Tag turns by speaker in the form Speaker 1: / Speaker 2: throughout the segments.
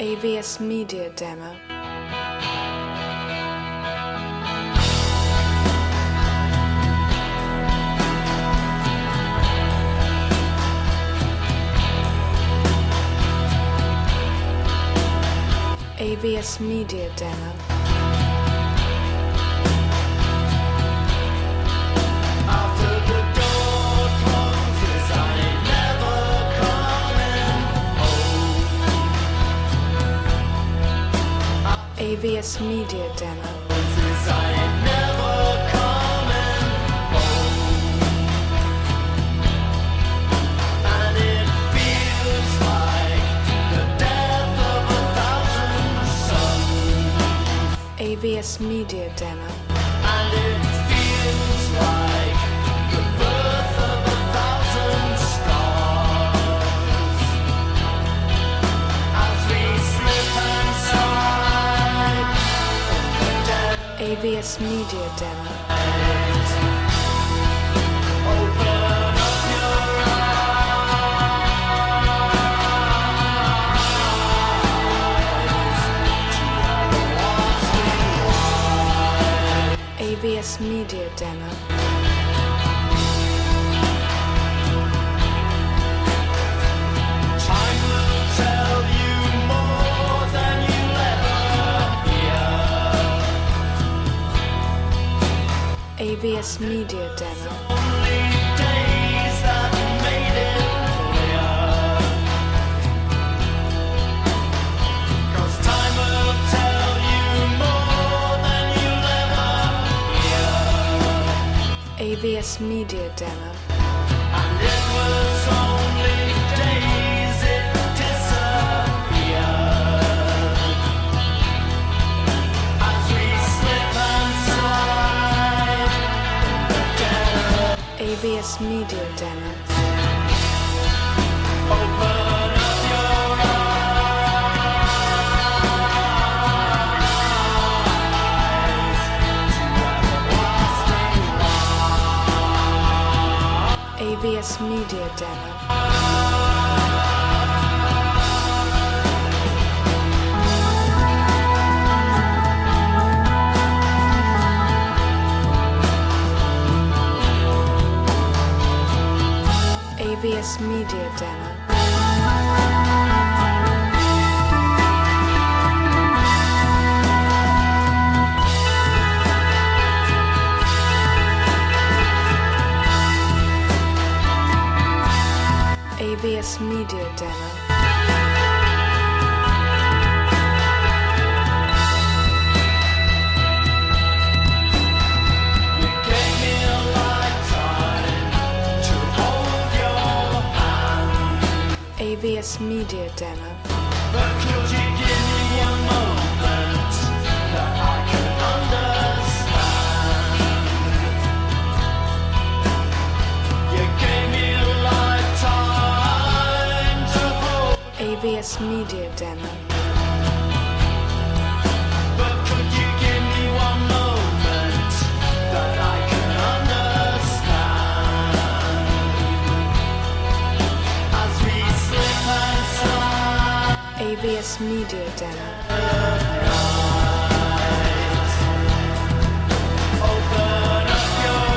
Speaker 1: AVS Media Demo. AVS Media Demo. AVS Media Demo.
Speaker 2: And it feels like the death of 1,000 suns.
Speaker 1: AVS Media Demo.
Speaker 2: And it feels like the birth of 1,000 stars. As we slip and slide in the dead
Speaker 1: AVS Media Demo.
Speaker 2: open up your eyes.
Speaker 1: AVS Media Demo.
Speaker 2: Time will tell you more than you'll ever hear.
Speaker 1: AVS Media Demo.
Speaker 2: Only days that made it clear. 'Cause time will tell you more than you'll ever hear.
Speaker 1: AVS Media Demo.
Speaker 2: And it was only days it disappeared. As we slip and slide in the dead.
Speaker 1: AVS Media Demo.
Speaker 2: Open up your eyes to everlasting light.
Speaker 1: AVS Media Demo. AVS Media Demo. AVS Media Demo.
Speaker 2: You gave me a lifetime to hold your hand.
Speaker 1: AVS Media Demo.
Speaker 2: But could you give me a moment that I can understand? You gave me a lifetime to hold.
Speaker 1: AVS Media Demo.
Speaker 2: But could you give me one moment that I can understand? As we slip and slide
Speaker 1: AVS Media Demo.
Speaker 2: night. Open up your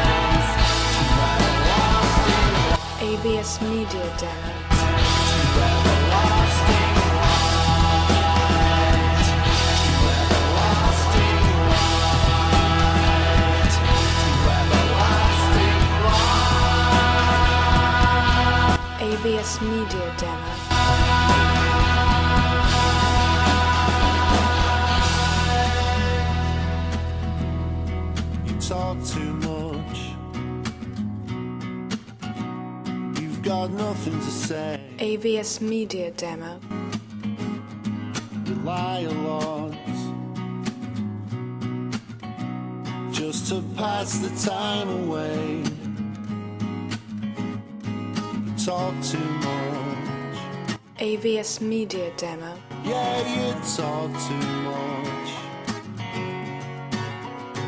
Speaker 2: eyes to everlasting light.
Speaker 1: AVS Media Demo.
Speaker 2: Everlasting light, everlasting light, everlasting light.
Speaker 1: AVS Media Demo.
Speaker 3: You talk too much. You've got nothing to say.
Speaker 1: AVS Media Demo.
Speaker 3: You lie a lot just to pass the time away. You talk too much.
Speaker 1: AVS Media Demo.
Speaker 3: Yeah, you talk too much.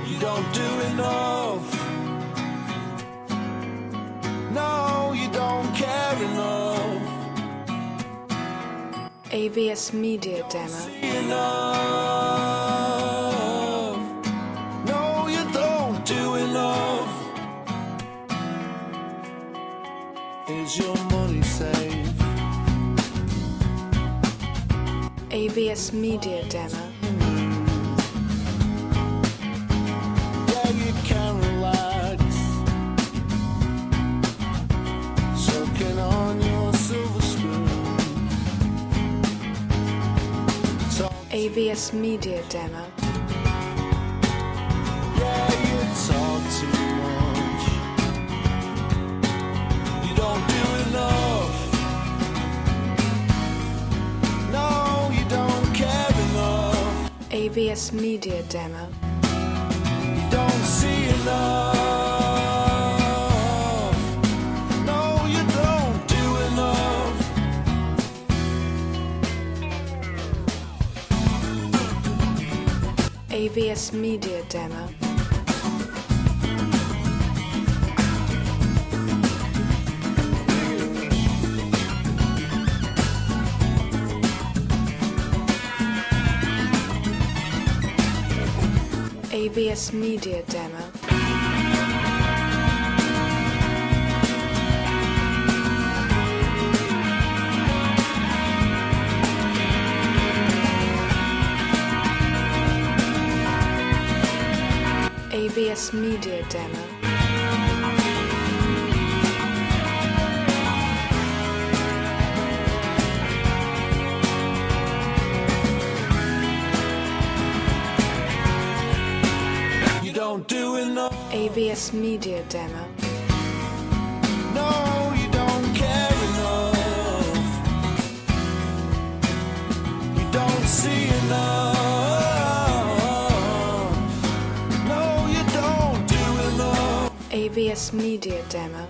Speaker 3: You don't do enough. No, you enough.
Speaker 1: AVS Media Demo.
Speaker 3: Enough. No, you don't do enough. Is your money safe?
Speaker 1: AVS Media Demo.
Speaker 3: Yeah, you can relax, sucking on your silver spoon.
Speaker 1: AVS Media Demo.
Speaker 3: Yeah, you talk too much. You don't do enough. No, you don't care enough.
Speaker 1: AVS Media Demo.
Speaker 3: You don't see enough. No, you don't do enough.
Speaker 1: AVS Media Demo. AVS Media Demo. AVS Media Demo.
Speaker 3: You don't do enough.
Speaker 1: AVS Media Demo.
Speaker 3: No, you don't care enough. You don't see enough. No, you don't do enough.
Speaker 1: AVS Media Demo.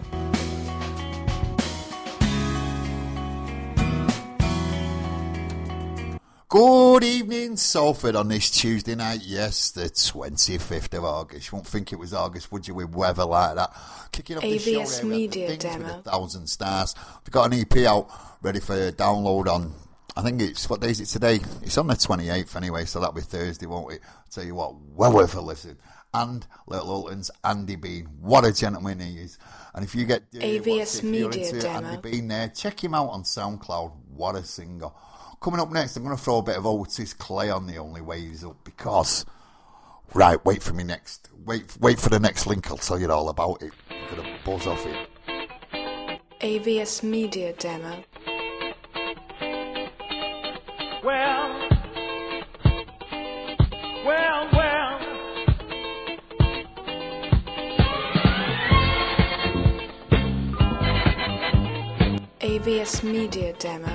Speaker 4: Good evening, Salford, on this Tuesday night. Yes, the 25th of August. You won't think it was August, would you, with weather like that? Kicking off the show
Speaker 1: AVS
Speaker 4: here
Speaker 1: Media
Speaker 4: with
Speaker 1: Demo.
Speaker 4: with 1,000 stars. We've got an EP out ready for download on, I think it's, what day is it today? It's on the 28th anyway, so that'll be Thursday, won't it? I'll tell you what, well worth a listen. And Little Ulton's Andy Bean. What a gentleman he is. And if you get
Speaker 1: AVS
Speaker 4: if you're
Speaker 1: Media
Speaker 4: into
Speaker 1: Demo.
Speaker 4: Andy Bean there, check him out on SoundCloud. What a singer. Coming up next, I'm going to throw a bit of Otis Clay on The Only Way Is Up because, right, wait for me next. Wait for the next link, I'll tell you all about it. I'm going to buzz off it.
Speaker 1: AVS Media Demo.
Speaker 2: Well.
Speaker 1: AVS Media Demo.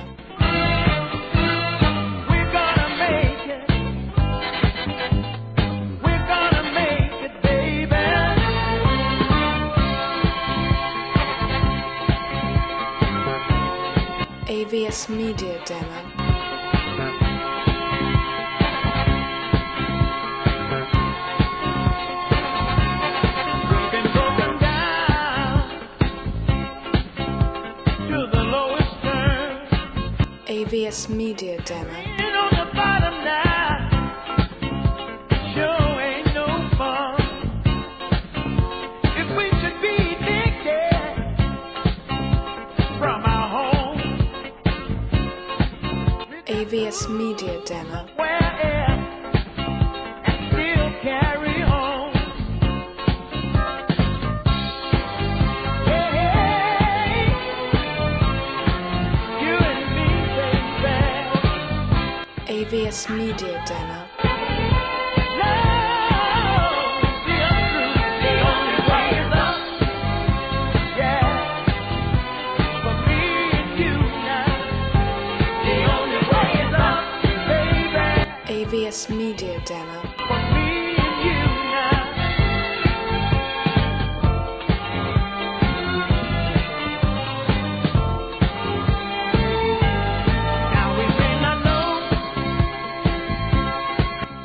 Speaker 2: We're gonna make it. We're gonna make it, baby.
Speaker 1: AVS Media Demo.
Speaker 2: We've been broken down to the lowest turn.
Speaker 1: AVS Media Demo.
Speaker 2: Ain't on the bottom now. Sure ain't no fun. If we should be evicted from our home,
Speaker 1: AVS Media Demo.
Speaker 2: where and still carry on. Hey, you and me, baby.
Speaker 1: AVS Media Demo. AVS Media Demo.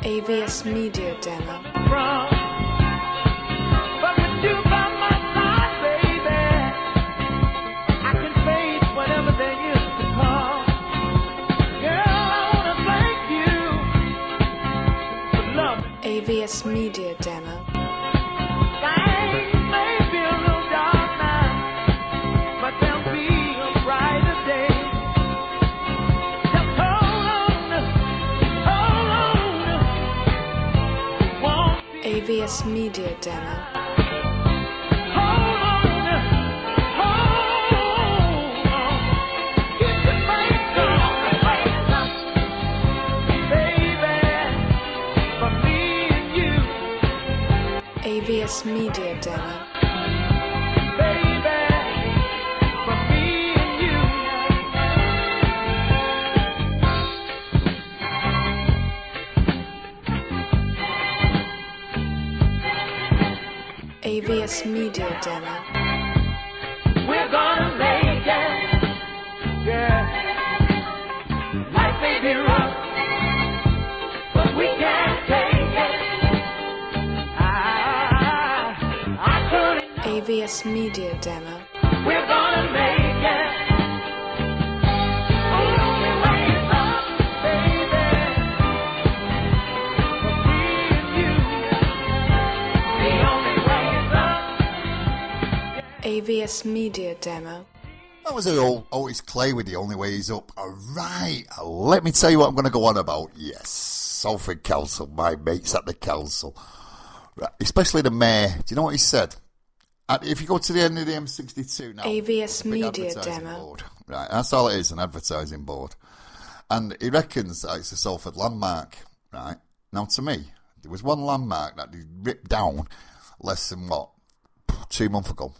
Speaker 1: AVS Media Demo.
Speaker 2: But with you by my side, baby, I can face
Speaker 1: AVS Media Demo.
Speaker 2: Things may be a little dark now, but there'll be a brighter day. Just hold on, won't
Speaker 1: AVS Media Demo.
Speaker 2: hold on, keep your faith on, baby, for me and you.
Speaker 1: AVS Media Demo.
Speaker 2: Baby, for me and you.
Speaker 1: AVS Media Demo.
Speaker 2: We're gonna make it. Yeah. Life may be rough, but we can't take it. I couldn't.
Speaker 1: AVS Media Demo.
Speaker 2: We're gonna make it. The only way is up, baby. For me and you. The only way is up.
Speaker 1: AVS Media Demo.
Speaker 4: That was Otis Clay with The Only Way Is Up. Alright, let me tell you what I'm going to go on about. Yes, Salford Council, my mates at the council. Right, especially the mayor. Do you know what he said? If you go to the end of the M62 now,
Speaker 1: AVS
Speaker 4: big
Speaker 1: Media
Speaker 4: advertising
Speaker 1: Demo.
Speaker 4: board. Right, that's all it is, an advertising board. And he reckons that it's a Salford landmark. Right, now to me, there was one landmark that he ripped down less than 2 months ago.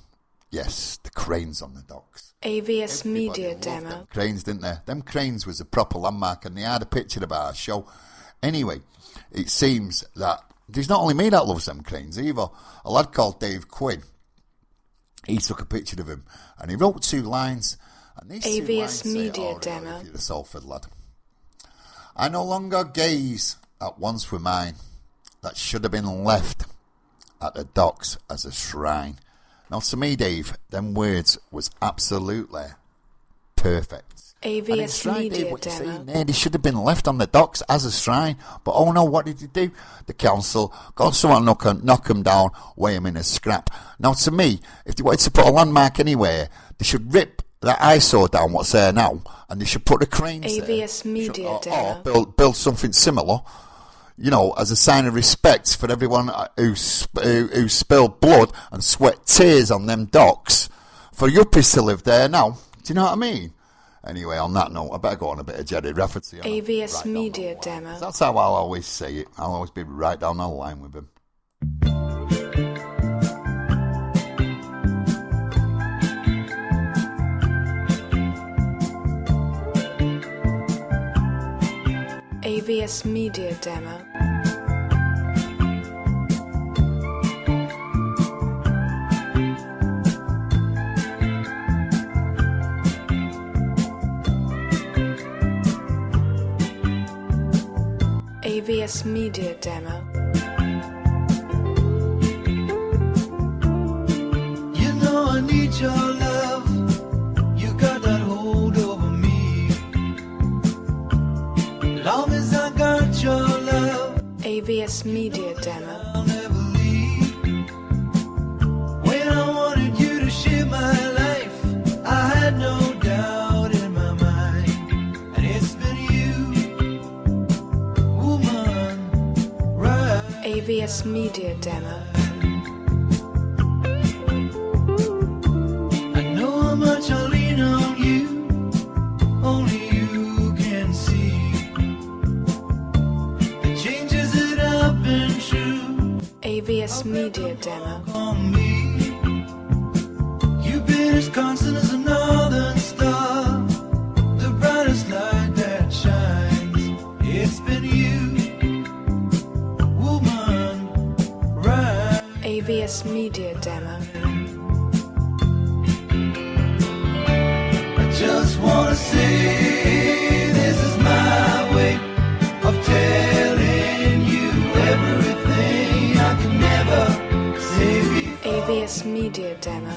Speaker 4: Yes, the cranes on the docks.
Speaker 1: AVS Media
Speaker 4: Everybody loved
Speaker 1: Demo.
Speaker 4: them cranes, didn't they? Them cranes was a proper landmark, and they had a picture of our show. Anyway, it seems that there's not only me that loves them cranes either. A lad called Dave Quinn, he took a picture of him, and he wrote 2 lines. And these 2
Speaker 1: AVS
Speaker 4: lines say,
Speaker 1: Media
Speaker 4: "Oh, really,
Speaker 1: Demo.
Speaker 4: if you're the Salford lad. I no longer gaze at once were mine, that should have been left at the docks as a shrine." Now, to me, Dave, them words was absolutely perfect. And
Speaker 1: AVS
Speaker 4: it's right,
Speaker 1: Media
Speaker 4: Dave, what you're
Speaker 1: Demo.
Speaker 4: saying there. They should have been left on the docks as a shrine. But, oh no, what did they do? The council got someone knock them down, weigh them in a scrap. Now, to me, if they wanted to put a landmark anywhere, they should rip that eyesore down, what's there now, and they should put the cranes there.
Speaker 1: AVS Media
Speaker 4: Or
Speaker 1: Demo.
Speaker 4: build something similar, you know, as a sign of respect for everyone who spilled blood and sweat tears on them docks for yuppies to live there now. Do you know what I mean? Anyway, on that note, I better go on a bit of Jerry Rafferty.
Speaker 1: AVS Media Demo.
Speaker 4: That's how I'll always say it. I'll always be right down the line with him.
Speaker 1: AVS Media Demo. AVS Media Demo.
Speaker 5: You know I need your love. You got that hold over me. Long as I got your love,
Speaker 1: AVS Media Demo.
Speaker 5: I'll never leave. When I wanted you to share my life, I had no doubt in my mind. And it's been you, woman, right?
Speaker 1: AVS Media Demo.
Speaker 5: I know how much I lean on you, only you can see the changes that have been true
Speaker 1: AVS Media Demo.
Speaker 5: on me. You've been as constant as a northern star, the brightest light that shines. It's been you, woman, right?
Speaker 1: AVS Media Demo.
Speaker 5: I just wanna say this is my way of telling you everything I can never say.
Speaker 1: AVS Media Demo.